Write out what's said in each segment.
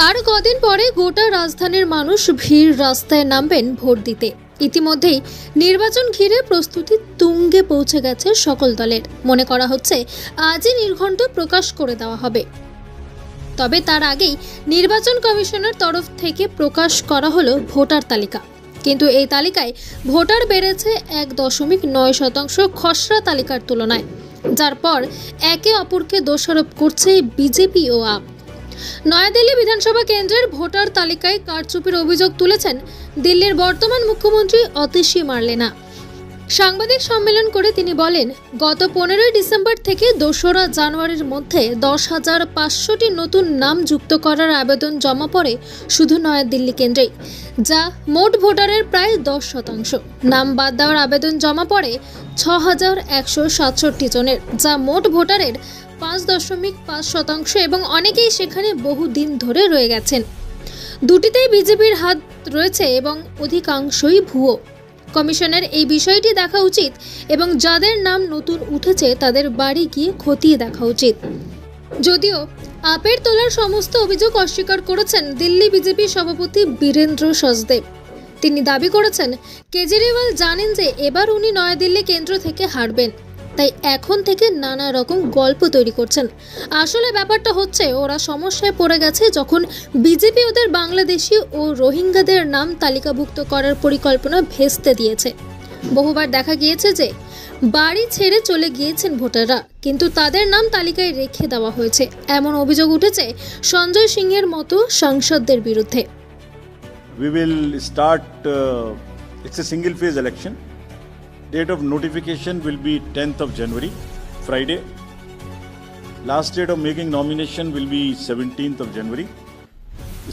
আর কদিন পরে গোটা রাজধানীর মানুষ ভিড় রাস্তায় নামবেন ভোট দিতে। ইতিমধ্যেই নির্বাচন ঘিরে প্রস্তুতি তুঙ্গে পৌঁছে গেছে সকল দলের। মনে করা হচ্ছে আজই নির্ঘণ্ট প্রকাশ করে দেওয়া হবে। তবে তার আগেই নির্বাচন কমিশনের তরফ থেকে প্রকাশ করা হলো ভোটার তালিকা। কিন্তু এই তালিকায় ভোটার বেড়েছে 1.9% খসড়া তালিকার তুলনায়, যার পর একে অপরকে দোষারোপ করছে বিজেপি ও আপ। নয়াদিল্লি বিধানসভা কেন্দ্রের ভোটার তালিকায় কারচুপির অভিযোগ তুলেছেন দিল্লির বর্তমান মুখ্যমন্ত্রী অতিশী মার্লেনা। সাংবাদিক সম্মেলন করে তিনি বলেন, গত 15 ডিসেম্বর থেকে 2রা জানুয়ারির মধ্যে 10,500টি নতুন নাম যুক্ত করার আবেদন জমা পড়ে শুধু নয়াদিল্লি কেন্দ্রেই, যা মোট ভোটারের প্রায় 10%। নাম বাদ দেওয়ার আবেদন জমা পড়ে 6,167 জনের, যা মোট ভোটারের 5.5% এবং অনেকেই সেখানে বহুদিন ধরে রয়ে গেছেন। দুটিতেই বিজেপির হাত রয়েছে এবং অধিকাংশই ভুয়ো। কমিশনের এই বিষয়টি দেখা উচিত এবং যাদের নাম নতুন উঠেছে তাদের বাড়ি গিয়ে খতিয়ে দেখা উচিত। যদিও আপের তোলার সমস্ত অভিযোগ অস্বীকার করেছেন দিল্লি বিজেপি সভাপতি বীরেন্দ্র সচদেব। তিনি দাবি করেছেন, কেজরিওয়াল জানেন যে এবার উনি নয়াদিল্লি কেন্দ্র থেকে হারবেন, তাই এখন থেকে নানা রকম গল্প তৈরি করছেন। আসলে ব্যাপারটা হচ্ছে, ওরা সমস্যায় পড়ে গেছে যখন বিজেপি ওদের বাংলাদেশি ও রোহিঙ্গাদের নাম তালিকাভুক্ত করার পরিকল্পনা ভেস্তে দিয়েছে। বহুবার দেখা গিয়েছে যে বাড়ি ছেড়ে চলে গিয়েছেন ভোটাররা, কিন্তু তাদের নাম তালিকায় রেখে দেওয়া হয়েছে। এমন অভিযোগ উঠেছে সঞ্জয় সিংয়ের মতো সাংসদদের বিরুদ্ধে। We will start, it's a single phase election. Date of notification will be 10th of January, Friday. Last date of making nomination will be 17th of January.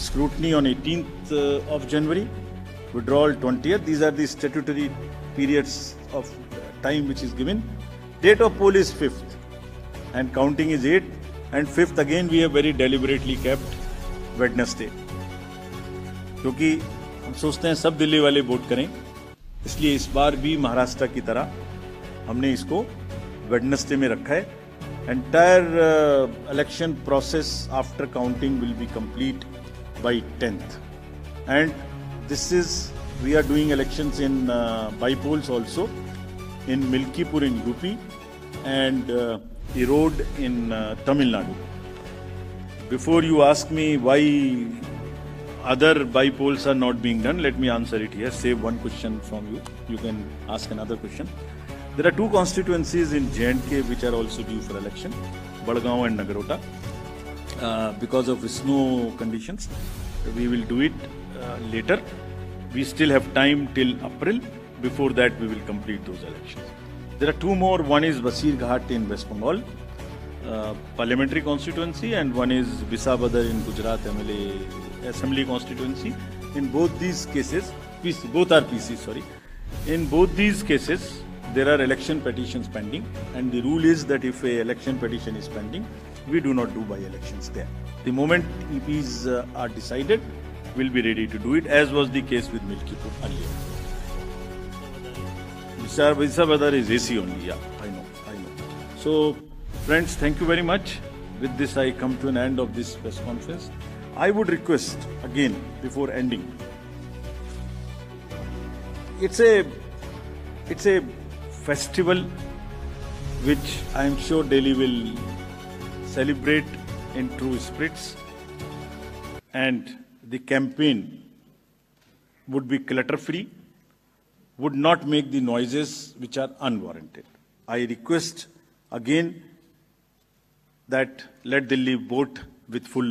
Scrutiny on 18th of January. Withdrawal 20th. These are the statutory periods of time which is given. Date of poll is 5th and counting is 8th, and 5th again we have very deliberately kept Wednesday. क्योंकि हम सोचते हैं सब दिल्ली वाले vote करें, इसलिए इस बार भी महाराष्ट्र की तरह हमने इसको वेडनेसडे में रखा है। Entire election process after counting will be complete by 10th, and this is we are doing elections in bypolls also in Milkipur in UP and Erode in Tamil Nadu. Before you ask me why other by-polls are not being done, let me answer it here. Save one question from you. You can ask another question. There are two constituencies in J&K which are also due for election, Badgaon and Nagarota. Because of snow conditions, we will do it later. We still have time till April. Before that, we will complete those elections. There are two more. One is Basirghat in West Bengal, parliamentary constituency, and one is Bisabadar in Gujarat MLA Assembly constituency. In both these cases, both are PC, sorry. In both these cases, there are election petitions pending, and the rule is that if a election petition is pending, we do not do by-elections there. The moment EPs are decided, we'll be ready to do it, as was the case with Milkipur earlier. Bisabadar is AC only, yeah, I know. So, friends, thank you very much. With this, I come to an end of this press conference. I would request again before ending. It's a festival which I am sure Delhi will celebrate in true spirits, and the campaign would be clutter-free, would not make the noises which are unwarranted. I request again that let Delhi vote with full